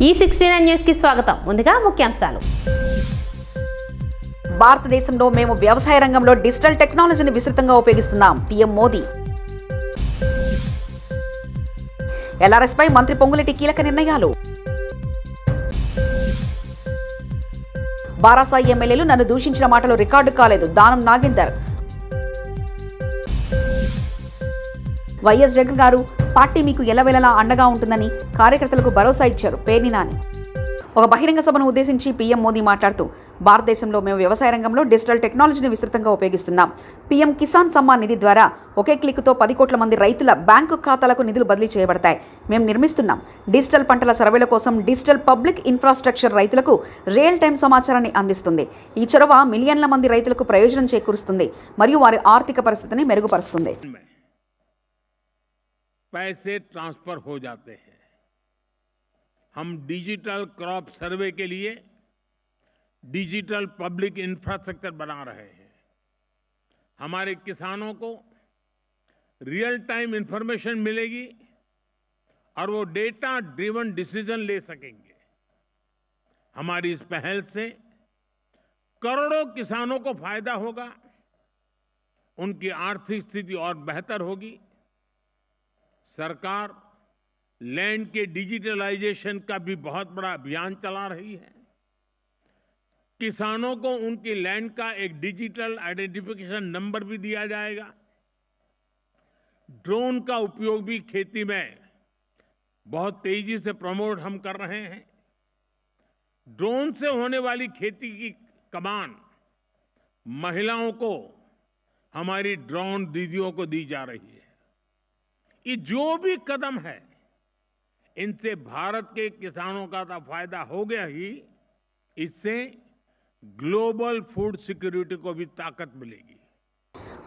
E69 news కి స్వాగతం. ముందుగా ముఖ్యాంశాలు. భారతదేశంలో మేము వ్యవసాయ రంగంలో డిజిటల్ టెక్నాలజీని విస్తృతంగా ఉపయోగిస్తున్నాం. పీఎం మోదీ. LRS పై మంత్రి పొంగులేటి కీలక నిర్ణయాలు. బారాసాయి ఎమ్మెల్యేలు నన్ను దూషించిన మాటలు రికార్డు కాలేదు. దానం నాగేందర్. వైఎస్ జగన్ గారు పార్టీ మీకు ఎల్లవేళలా అండగా ఉంటుందని కార్యకర్తలకు భరోసా ఇచ్చారు. పేర్ని నాని. ఒక బహిరంగ సభను ఉద్దేశించి పీఎం మోదీ మాట్లాడుతూ, భారతదేశంలో మేము వ్యవసాయ రంగంలో డిజిటల్ టెక్నాలజీని విస్తృతంగా ఉపయోగిస్తున్నాం. పీఎం కిసాన్ సమ్మాన్ నిధి ద్వారా ఒకే క్లిక్తో 10 కోట్ల మంది రైతుల బ్యాంకు ఖాతాలకు నిధులు బదిలీ చేయబడతాయి. మేము నిర్మిస్తున్నాం. డిజిటల్ పంటల సర్వేల కోసం డిజిటల్ పబ్లిక్ ఇన్ఫ్రాస్ట్రక్చర్ రైతులకు రియల్ టైం సమాచారాన్ని అందిస్తుంది. ఈ చొరవ మిలియన్ల మంది రైతులకు ప్రయోజనం చేకూరుస్తుంది మరియు వారి ఆర్థిక పరిస్థితిని మెరుగుపరుస్తుంది. पैसे ट्रांसफर हो जाते हैं. हम डिजिटल क्रॉप सर्वे के लिए डिजिटल पब्लिक इंफ्रास्ट्रक्चर बना रहे हैं. हमारे किसानों को रियल टाइम इंफॉर्मेशन मिलेगी और वो डेटा ड्रिवन डिसीजन ले सकेंगे. हमारी इस पहल से करोड़ों किसानों को फायदा होगा, उनकी आर्थिक स्थिति और बेहतर होगी. सरकार लैंड के डिजिटलाइजेशन का भी बहुत बड़ा अभियान चला रही है. किसानों को उनकी लैंड का एक डिजिटल आइडेंटिफिकेशन नंबर भी दिया जाएगा. ड्रोन का उपयोग भी खेती में बहुत तेजी से प्रमोट हम कर रहे हैं. ड्रोन से होने वाली खेती की कमान महिलाओं को हमारी ड्रोन दीदियों को दी जा रही है. ये जो भी कदम है, इनसे भारत के किसानों का तो फायदा हो गया ही, इससे ग्लोबल फूड सिक्योरिटी को भी ताकत मिलेगी.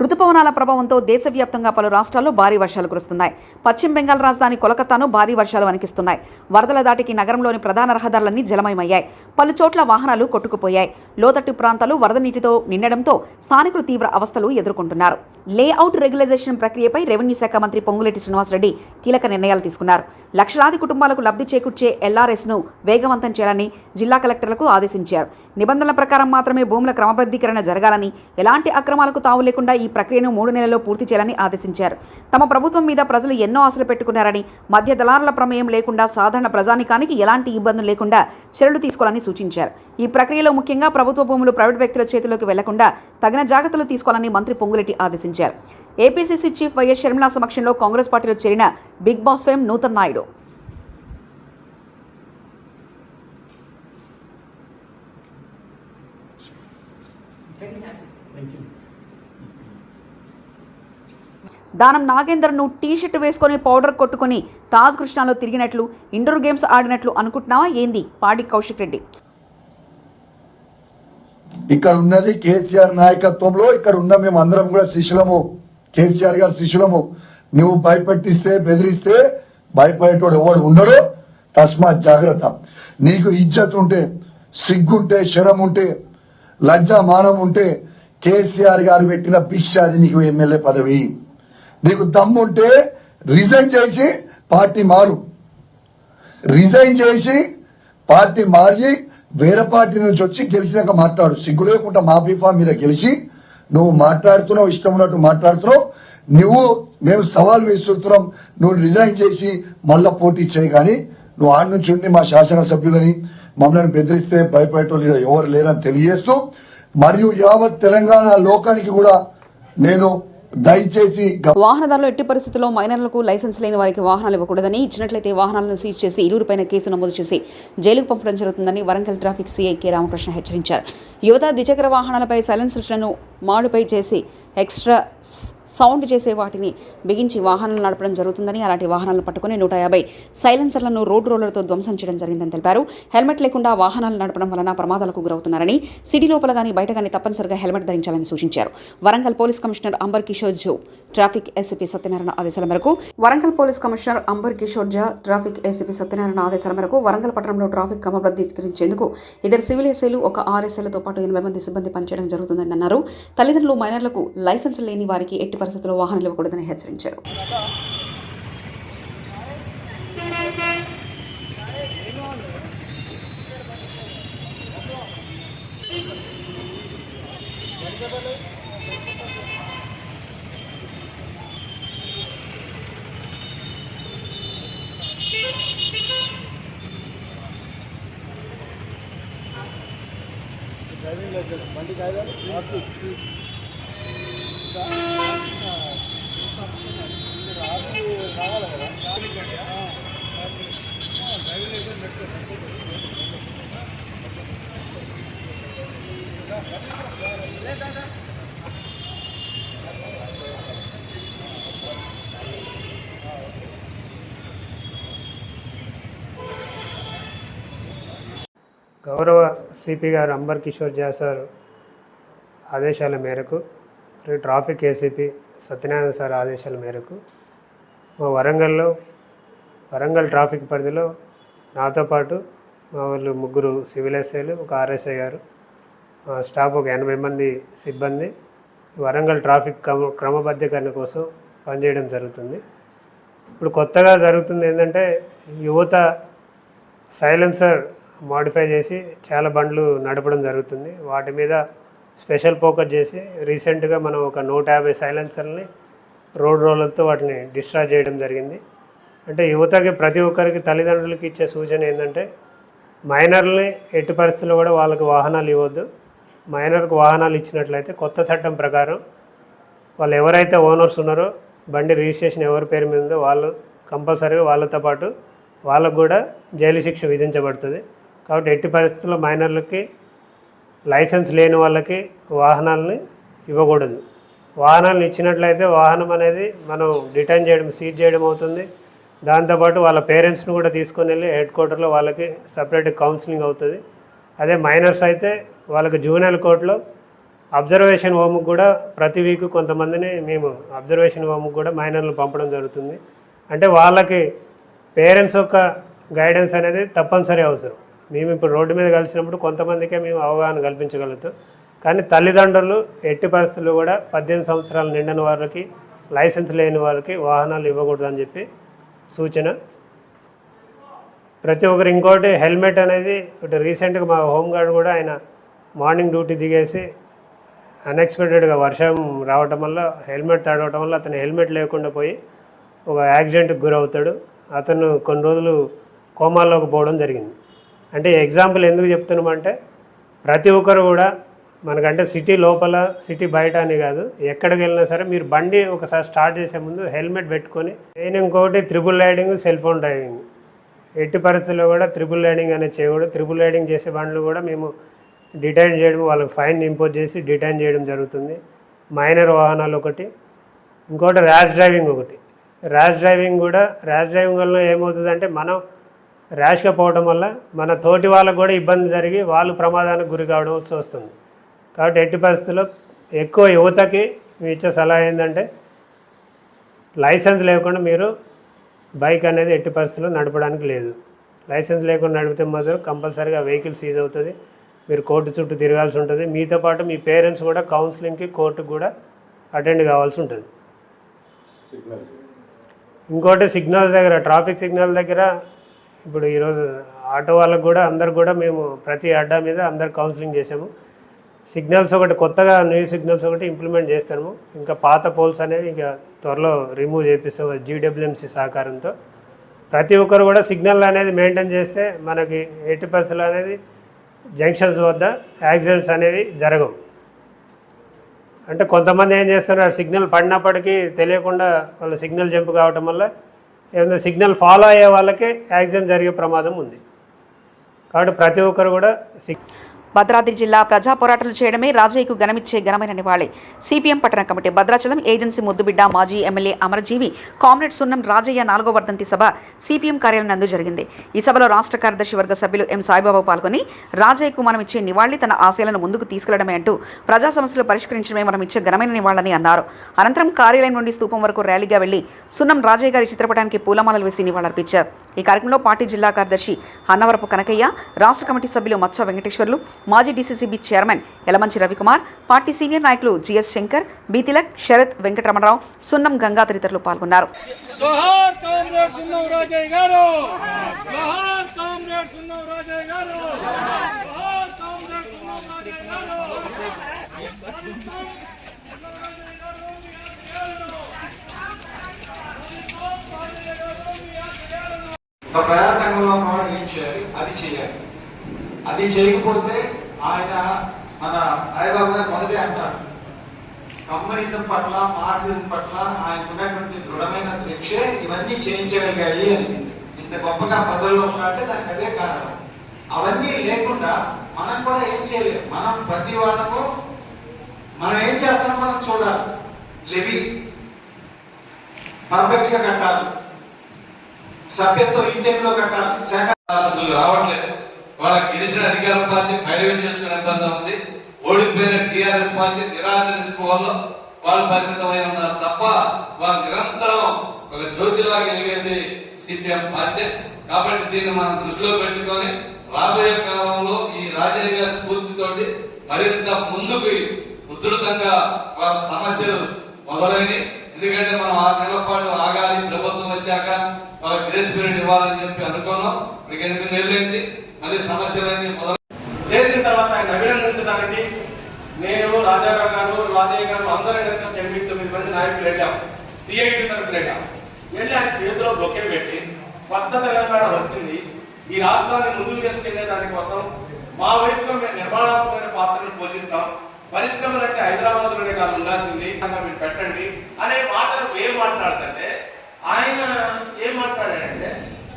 రుతుపవనాల ప్రభావంతో దేశవ్యాప్తంగా పలు రాష్ట్రాల్లో భారీ వర్షాలు కురుస్తున్నాయి. పశ్చిమ బెంగాల్ రాజధాని కోలకతాను భారీ వర్షాలు వణికిస్తున్నాయి. వరదల దాటికి నగరంలోని ప్రధాన రహదారులన్నీ జలమయమయ్యాయి. పలు చోట్ల వాహనాలు కొట్టుకుపోయాయి. లోతట్టు ప్రాంతాలు వరద నీటితో నిండడంతో స్థానికులు తీవ్ర అవస్థలు ఎదుర్కొంటున్నారు. లేఅవుట్ రెగ్యులైజేషన్ ప్రక్రియపై రెవెన్యూ శాఖ మంత్రి పొంగులేటి శ్రీనివాసరెడ్డి కీలక నిర్ణయాలు తీసుకున్నారు. లక్షలాది కుటుంబాలకు లబ్ధి చేకూర్చే LRSను వేగవంతం చేయాలని జిల్లా కలెక్టర్లకు ఆదేశించారు. నిబంధనల ప్రకారం మాత్రమే భూముల క్రమబద్ధీకరణ జరగాలని, ఎలాంటి అక్రమాలకు తావు లేకుండా ఈ ప్రక్రియను 3 నెలల్లో పూర్తి చేయాలని ఆదేశించారు. తమ ప్రభుత్వం మీద ప్రజలు ఎన్నో ఆశలు పెట్టుకున్నారని, మధ్య దళారుల ప్రమేయం లేకుండా సాధారణ ప్రజానికానికి ఎలాంటి ఇబ్బందులు లేకుండా చర్యలు తీసుకోవాలని సూచించారు. ఈ ప్రక్రియలో ముఖ్యంగా ప్రభుత్వ భూములు ప్రైవేట్ వ్యక్తుల చేతిలోకి వెళ్లకుండా తగిన జాగ్రత్తలు తీసుకోవాలని మంత్రి పొంగులేటి ఆదేశించారు. ఏపీసీసీ చీఫ్ వైఎస్ షర్మిల సమక్షంలో కాంగ్రెస్ పార్టీలో చేరిన Bigg Boss fame Nutan Naidu Danam నాగేందర్ను టీషర్ట్ వేసుకొని పౌడర్ కొట్టుకొని తాజ్ కృష్ణాలో తిరిగినట్లు, ఇండోర్ గేమ్స్ ఆడినట్లు అనుకుంటున్నావా ఏంది? పాడి కౌశిక్ రెడ్డి. ఇక్కడ ఉన్నది కేసీఆర్ నాయకత్వంలో, ఇక్కడ ఉన్న మేము అందరం కూడా శిష్యులము, కేసీఆర్ గారు శిష్యులము. నువ్వు భయపెట్టిస్తే బెదిరిస్తే భయపడేటోడు ఎవడు ఉండడు. తస్మాత్ జాగ్రత్త. నీకు ఇజ్జత్ ఉంటే, సిగ్గుంటే, శరం ఉంటే, లజ్జా మానం ఉంటే కేసీఆర్ గారు పెట్టిన భిక్ష అది నీకు ఎమ్మెల్యే పదవి. నీకు దమ్ముంటే రిజైన్ చేసి పార్టీ మారు. రిజైన్ చేసి పార్టీ మారి వేరే పార్టీ నుంచి వచ్చి గెలిచినాక మాట్లాడు. సిగ్గు లేకుండా మా బీఫా మీద గెలిచి నువ్వు మాట్లాడుతున్నావు, ఇష్టం ఉన్నట్టు మాట్లాడుతున్నావు. మేము సవాల్ విసురుతున్నాం, నువ్వు రిజైన్ చేసి మళ్ళా పోటీ చేయి. కానీ నువ్వు ఆడి నుంచి ఉండి మా శాసనసభ్యులని మమ్మల్ని బెదిరిస్తే భయపడేటోళ్ళు ఎవరు లేరని తెలియజేస్తూ, మరియు యావత్ తెలంగాణ లోకానికి కూడా నేను దయచేసి వాహనదారులు ఎట్టి పరిస్థితుల్లో మైనర్లకు లైసెన్స్ లేని వారికి వాహనాలు ఇవ్వకూడదని, ఇచ్చినట్లయితే వాహనాలను సీజ్ చేసి ఇరువురిపైన కేసు నమోదు చేసి జైలుకు పంపడం జరుగుతుందని Warangal traffic CI K Ramakrishna హెచ్చరించారు. యువత ద్విచక్ర వాహనాలపై సైలెన్సర్లను మాడుపై చేసి ఎక్స్ట్రా సౌండ్ చేసే వాటిని బిగించి వాహనాలు నడపడం జరుగుతుందని, అలాంటి వాహనాలను పట్టుకుని 150 సైలెన్సర్లను రోడ్ రోలర్తో ధ్వంసం చేయడం జరిగిందని తెలిపారు. హెల్మెట్ లేకుండా వాహనాలు నడపడం వలన ప్రమాదాలకు గురవుతున్నారని, సిటీ లోపల గానీ బయట గానీ తప్పనిసరిగా హెల్మెట్ ధరించాలని సూచించారు. Warangal police commissioner Ambar Kishore Jha traffic ACP Satyanarayana ఆదేశాల మేరకు వరంగల్ పట్టణంలో ట్రాఫిక్ క్రమబద్ధీకరించేందుకు 2 సివిల్ ఎస్ఐలు, 1 RSLతో పాటు 80 మంది సిబ్బంది పనిచేయడం జరుగుతుందని అన్నారు. తల్లిదండ్రులు మైనర్లకు లైసెన్స్ లేని వారికి ఎట్టి పరిస్థితుల్లో వాహనాలు ఇవ్వకూడదని హెచ్చరించారు. గౌరవ సిపి గారు అంబర్ కిషోర్ జా సార్ ఆదేశాల మేరకు మరియు ట్రాఫిక్ ఏసీపీ సత్యనారాయణ సార్ ఆదేశాల మేరకు మా వరంగల్ ట్రాఫిక్ పరిధిలో నాతో పాటు మా వాళ్ళు 3 సివిల్ ఎస్ఐలు, ఒక ఆర్ఎస్ఐ గారు, మా స్టాఫ్ ఒక 80 మంది సిబ్బంది వరంగల్ ట్రాఫిక్ క్రమబద్ధీకరణ కోసం పనిచేయడం జరుగుతుంది. ఇప్పుడు కొత్తగా జరుగుతుంది ఏంటంటే యువత సైలెన్సర్ మాడిఫై చేసి చాలా బండ్లు నడపడం జరుగుతుంది. వాటి మీద స్పెషల్ ఫోకస్ చేసి రీసెంట్గా మనం ఒక 150 సైలెన్సర్ని రోడ్ రోలర్తో వాటిని డిస్ట్రాయ్ చేయడం జరిగింది. అంటే యువతకి ప్రతి ఒక్కరికి తల్లిదండ్రులకి ఇచ్చే సూచన ఏంటంటే మైనర్ని ఎట్టి పరిస్థితుల్లో కూడా వాళ్ళకి వాహనాలు ఇవ్వద్దు. మైనర్కి వాహనాలు ఇచ్చినట్లయితే కొత్త చట్టం ప్రకారం వాళ్ళు ఎవరైతే ఓనర్స్ ఉన్నారో బండి రిజిస్ట్రేషన్ ఎవరి పేరు మీద ఉందో వాళ్ళు కంపల్సరీగా వాళ్ళతో పాటు వాళ్ళకు కూడా జైలు శిక్ష విధించబడుతుంది. కాబట్టి ఎట్టి పరిస్థితుల్లో మైనర్లకి లైసెన్స్ లేని వాళ్ళకి వాహనాలని ఇవ్వకూడదు. వాహనాలను ఇచ్చినట్లయితే వాహనం అనేది మనం డిటైన్ చేయడం, సీజ్ చేయడం అవుతుంది. దాంతోపాటు వాళ్ళ పేరెంట్స్ని కూడా తీసుకొని వెళ్ళి హెడ్ క్వార్టర్లో వాళ్ళకి సపరేట్ కౌన్సిలింగ్ అవుతుంది. అదే మైనర్స్ అయితే వాళ్ళకి జూనియర్ కోర్టులో అబ్జర్వేషన్ హోమ్కి కూడా ప్రతి వీక్ కొంతమందిని మేము అబ్జర్వేషన్ హోమ్కి కూడా మైనర్లు పంపడం జరుగుతుంది. అంటే వాళ్ళకి పేరెంట్స్ యొక్క గైడెన్స్ అనేది తప్పనిసరి అవసరం. మేము ఇప్పుడు రోడ్డు మీద కలిసినప్పుడు కొంతమందికే మేము అవగాహన కల్పించగలుగుతాం. కానీ తల్లిదండ్రులు ఎట్టి పరిస్థితుల్లో కూడా 18 సంవత్సరాలు నిండిన వారికి, లైసెన్స్ లేని వారికి వాహనాలు ఇవ్వకూడదని చెప్పి సూచన. ప్రతి ఒక్కరు ఇంకోటి హెల్మెట్ అనేది ఇటు రీసెంట్గా మా హోంగార్డ్ కూడా ఆయన మార్నింగ్ డ్యూటీ దిగేసి అన్ఎక్స్పెక్టెడ్గా వర్షం రావటం వల్ల హెల్మెట్ తడవటం వల్ల అతను హెల్మెట్ లేకుండా పోయి ఒక యాక్సిడెంట్కి గురవుతాడు. అతను కొన్ని రోజులు కోమాల్లోకి పోవడం జరిగింది. అంటే ఎగ్జాంపుల్ ఎందుకు చెప్తున్నామంటే ప్రతి ఒక్కరు కూడా మనకంటే సిటీ లోపల సిటీ బయట అని కాదు, ఎక్కడికి వెళ్ళినా సరే మీరు బండి ఒకసారి స్టార్ట్ చేసే ముందు హెల్మెట్ పెట్టుకొని, నేను ఇంకోటి triple riding, cell phone driving ఎట్టి పరిస్థితుల్లో కూడా త్రిబుల్ రైడింగ్ అనేది చేయకూడదు. త్రిబుల్ రైడింగ్ చేసే బండ్లు కూడా మేము డిటైన్ చేయడం, వాళ్ళకి ఫైన్ ఇంపోజ్ చేసి డిటైన్ చేయడం జరుగుతుంది. మైనర్ వాహనాలు ఒకటి, ఇంకోటి ర్యాష్ డ్రైవింగ్ ఒకటి. ర్యాష్ డ్రైవింగ్ వల్ల ఏమవుతుందంటే మనం ర్యాష్గా పోవడం వల్ల మన తోటి వాళ్ళకు కూడా ఇబ్బంది జరిగి వాళ్ళు ప్రమాదానికి గురి కావడం వస్తుంది. కాబట్టి ఎట్టి పరిస్థితుల్లో ఎక్కువ యువతకి మీ ఇచ్చే సలహా ఏంటంటే లైసెన్స్ లేకుండా మీరు బైక్ అనేది ఎట్టి పరిస్థితుల్లో నడపడానికి లేదు. లైసెన్స్ లేకుండా నడిపితే మాత్రం కంపల్సరీగా వెహికల్ సీజ్ అవుతుంది. మీరు కోర్టు చుట్టూ తిరగాల్సి ఉంటుంది. మీతో పాటు మీ పేరెంట్స్ కూడా కౌన్సిలింగ్కి, కోర్టుకు కూడా అటెండ్ కావాల్సి ఉంటుంది. ఇంకోటి సిగ్నల్ దగ్గర, ట్రాఫిక్ సిగ్నల్ దగ్గర ఇప్పుడు ఈరోజు ఆటో వాళ్ళకు కూడా అందరికి కూడా మేము ప్రతి అడ్డా మీద అందరు కౌన్సిలింగ్ చేసాము. సిగ్నల్స్ ఒకటి కొత్తగా న్యూ సిగ్నల్స్ ఒకటి ఇంప్లిమెంట్ చేస్తాము. ఇంకా పాత పోల్స్ అనేవి ఇంకా త్వరలో రిమూవ్ చేపిస్తాము జీడబ్ల్యూఎంసీ సహకారంతో. ప్రతి ఒక్కరు కూడా సిగ్నల్ అనేది మెయింటైన్ చేస్తే మనకి 80% అనేది జంక్షన్స్ వద్ద యాక్సిడెంట్స్ అనేవి జరగవు. అంటే కొంతమంది ఏం చేస్తున్నారు, సిగ్నల్ పడినప్పటికీ తెలియకుండా వాళ్ళు సిగ్నల్ జంప్ కావటం వల్ల ఏదైనా సిగ్నల్ ఫాలో అయ్యే వాళ్ళకే యాక్సిడెంట్ జరిగే ప్రమాదం ఉంది. కాబట్టి ప్రతి ఒక్కరు కూడా భద్రాద్రి జిల్లా ప్రజా పోరాటాలు చేయడమే రాజయ్యకు ఘనమిచ్చే ఘనమైన నివాళి. సిపిఎం పట్టణ కమిటీ భద్రాచలం ఏజెన్సీ ముద్దుబిడ్డ మాజీ ఎమ్మెల్యే అమరజీవి కామ్రేడ్ సున్నం రాజయ్య 4వ వర్ధంతి సభ సిపిఎం కార్యాలయం నందు జరిగింది. ఈ సభలో రాష్ట్ర కార్యదర్శి వర్గ సభ్యులు ఎం సాయిబాబు పాల్గొని రాజయ్యకు మనం ఇచ్చే నివాళి తన ఆశయాలను ముందుకు తీసుకెళ్లడమే అంటూ ప్రజా సమస్యలు పరిష్కరించడమే మనం ఇచ్చే ఘనమైన నివాళని అన్నారు. అనంతరం కార్యాలయం నుండి స్తూపం వరకు ర్యాలీగా వెళ్లి సున్నం రాజయ్య గారి చిత్రపటానికి పూలమాలలు వేసి నివాళులర్పించారు. ఈ కార్యక్రమంలో పార్టీ జిల్లా కార్యదర్శి అన్నవరపు కనకయ్య, రాష్ట్ర కమిటీ సభ్యులు మత్స వెంకటేశ్వర్లు, మాజీ DCCB chairman Yalamanchi Ravikumar, party senior నాయకులు జిఎస్ శంకర్, బి తిలక్, శరత్, వెంకటరమణరావు, సున్నం గంగా తదితరులు పాల్గొన్నారు. ప్రజా సంఘంలో కూడా ఏం చేయాలి అది చేయాలి. అది చేయకపోతే ఆయన మన సాయిబాబు గారు మొదటే అంటారు, కమ్యూనిజం పట్ల మార్క్సిజం పట్ల ఆయనకు ఉన్నటువంటి దృఢమైన దీక్షే ఇవన్నీ చేయించగలిగాయి అని. ఇంత గొప్పగా ప్రజల్లో ఉన్నట్టే దానికి అదే కారణం. అవన్నీ లేకుండా మనం కూడా ఏం చేయలేము. మనం ప్రతి వాళ్ళకు మనం ఏం చేస్తామో మనం చూడాలి. లెవి పర్ఫెక్ట్ గా కట్టాలి, సభ్యత్వం ఈ టైంలో కట్టాలి. శాఖ రావట్లేదు. వాళ్ళకి గెలిచిన అధికార పార్టీ పైరవీ చేసుకునే ఇబ్బంది ఉంది. ఓడిపోయిన టీఆర్ఎస్ పార్టీ నిరాశ నిస్పృహల్లో వాళ్ళు పరిమితమై ఉన్నారు తప్ప వాళ్ళు నిరంతరం ఒక జ్యోతిలా వెలిగేది సిపిఎం పార్టీ. కాబట్టి దీన్ని మనం దృష్టిలో పెట్టుకొని రాబోయే కాలంలో ఈ రాజయ్య గారి స్ఫూర్తితోటి మరింత ముందుకు ఉధృతంగా వాళ్ళ సమస్యలు మొదలైనవి. ఎందుకంటే మనం 6 నెలల పాటు ఆగాలి, ప్రభుత్వం వచ్చాక వాళ్ళకి గ్రేస్ పీరియడ్ ఇవ్వాలని చెప్పి అనుకున్నాం. మీకు 8 నెలలైంది, మళ్ళీ సమస్యలన్నీ మొదలు చేసిన తర్వాత ఆయన అభినందించడానికి నేను రాజారావు గారు, రాజయ్య గారు అందరం కలిసి 89 మంది నాయకులు వెళ్ళాం. సిఐటి తరఫున వెళ్ళి ఆయన చేతిలో బొకే పెట్టి కొత్త తెలంగాణ వచ్చింది, ఈ రాష్ట్రాన్ని ముందుకు తీసుకెళ్లే దానికోసం మా వైపుగా మేము నిర్మాణాత్మకమైన పాత్రను పోషిస్తాం, పరిశ్రమలు అంటే హైదరాబాద్ లోనే కాదు ఉండాల్సింది, మీరు పెట్టండి అనే మాటలు ఏం మాట్లాడుతుంటే ఆయన ఏం మాట్లాడాడంటే,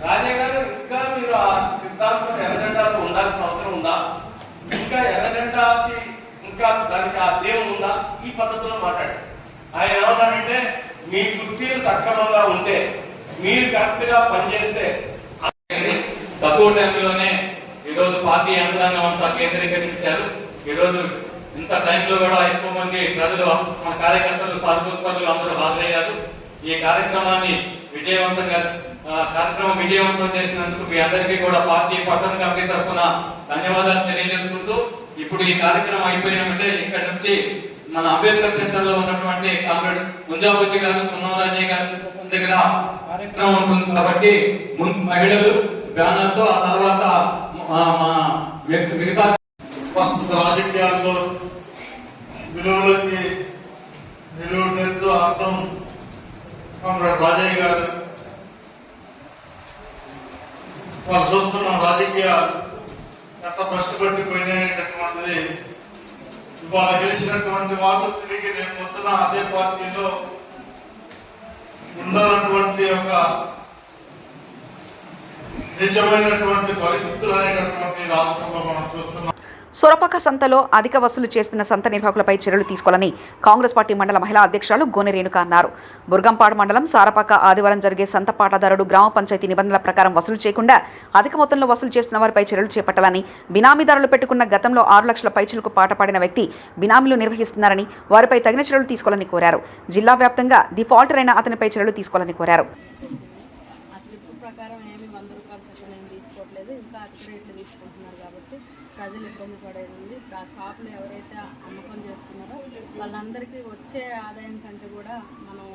రాజయ్య గారు ఇంకా మీరు ఆ సిద్ధాంతం ఎర్రజెండాలో ఉండాల్సిన అవసరం ఉందా, ఇంకా ఎర్రజెండాకి ఇంకా దానికి ఆ జీవం ఉందా, ఈ పద్ధతిలో మాట్లాడారు. ఆయన ఏమన్నాడంటే, మీ కుర్చీలు సక్రమంగా ఉంటే, మీరు కరెక్ట్ గా పనిచేస్తే. తక్కువ టైంలోనే ఈరోజు పార్టీ యంత్రాంగం అంతా కేంద్రీకరించారు. ఈరోజు ఇంత టైంలో కూడా ఎక్కువ మంది ప్రజలు, మన కార్యకర్తలు, సాధుపతులు అందరూ హాజరయ్యారు. ఈ కార్యక్రమం విజయవంతం చేసినందుకు మీ అందరికీ కూడా పార్టీ పట్టణ కమిటీ తరఫున ధన్యవాదాలు తెలియజేసుకుంటూ, ఇప్పుడు ఈ కార్యక్రమం అయిపోయినామంటే ఇక్కడ నుంచి మన అంబేద్కర్ సెంటర్ లో ఉన్నటువంటి కామ్రేడ్ గుంజాబుజ్జి గారు, సున్నరాజయ్య గారి దగ్గర కార్యక్రమం ఉంటుంది కాబట్టి ముందు మహిళలు బ్యానర్ తో, ఆ తర్వాత మిగతా ప్రస్తుత రాజకీయాల్లో విలువలకి నిలువుటెత్తు అర్థం కామ్రేడ్ రాజయ్య గారు. వాళ్ళు చూస్తున్న రాజకీయాలు ఎంత కష్టపడిపోయినటువంటిది. ఇవాళ గెలిచినటువంటి వాళ్ళు తిరిగి రేపు పొద్దున అదే పార్టీలో ఉండాలన్నటువంటి ఒక నిజమైనటువంటి పరిస్థితులు అనేటటువంటి రాష్ట్రంలో మనం చూస్తున్నాం. సొరపాక సంతలో అధిక వసూలు చేస్తున్న సంత నిర్వాహకులపై చర్యలు తీసుకోవాలని కాంగ్రెస్ పార్టీ మండల మహిళా అధ్యక్షురాలు గోనె రేణుక అన్నారు. బుర్గంపాడు మండలం సారపాక ఆదివారం జరిగే సంత పాటదారుడు గ్రామ పంచాయతీ నిబంధనల ప్రకారం వసూలు చేయకుండా అధిక మొత్తంలో వసూలు చేస్తున్న వారిపై చర్యలు చేపట్టాలని, బినామీదారులు పెట్టుకున్న గతంలో 6 లక్షల పైచిలకు పాట పాడిన వ్యక్తి బినామీలు నిర్వహిస్తున్నారని వారిపై తగిన చర్యలు తీసుకోవాలని కోరారు. జిల్లా వ్యాప్తంగా డిఫాల్టర్ అయిన అతనిపై చర్యలు తీసుకోవాలని కోరారు. ప్రజలు ఇబ్బంది పడేది ఉంది. ఆ షాపులు ఎవరైతే అమ్మకం చేస్తున్నారో వాళ్ళందరికీ వచ్చే ఆదాయం కంటే కూడా మనం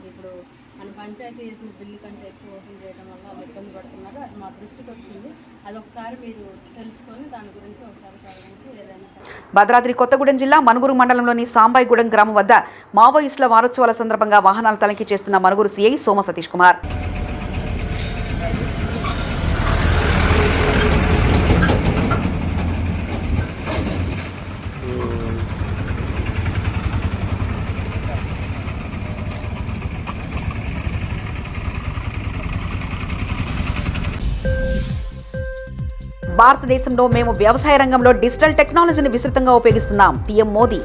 ఇప్పుడు మన పంచాయతీ చేసిన బిల్లు కంటే ఎక్కువ వసూలు చేయడం వల్ల వాళ్ళు ఇబ్బంది పడుతున్నారు. అది మా దృష్టికి వచ్చింది. అది ఒకసారి మీరు తెలుసుకొని దాని గురించి ఒకసారి కావాలంటే ఏదైనా. భద్రాద్రి కొత్తగూడెం జిల్లా మనుగురు మండలంలోని సాంబాయిగూడెం గ్రామం వద్ద మావోయిస్టుల వారోత్సవాల సందర్భంగా వాహనాలు తనిఖీ చేస్తున్న మనుగురు సిఐ సోమ సతీష్ కుమార్. భారతదేశంలో మేము వ్యవసాయ రంగంలో డిజిటల్ టెక్నాలజీని విస్తృతంగా ఉపయోగిస్తున్నాం. పీఎం మోదీ.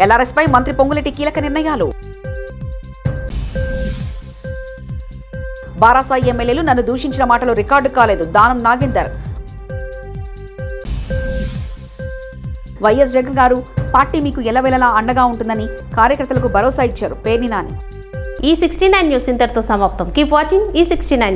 ఎల్ఆర్ఎస్పై మంత్రి పొంగులేటి కీలక నిర్ణయాలు. బారాసాయి ఎమ్మెల్యేలు నన్ను దూషించిన మాటలు రికార్డు కాలేదు. దానం నాగేందర్. వైఎస్ జగన్ గారు పార్టీ మీకు ఎల్లవెల్లలా అండగా ఉంటుందని కార్యకర్తలకు భరోసా ఇచ్చారు. పేర్ని నాని. ఈ 69 న్యూస్ ఇంతటితో సమాప్తం. కీప్ వాచింగ్ ఈ 69.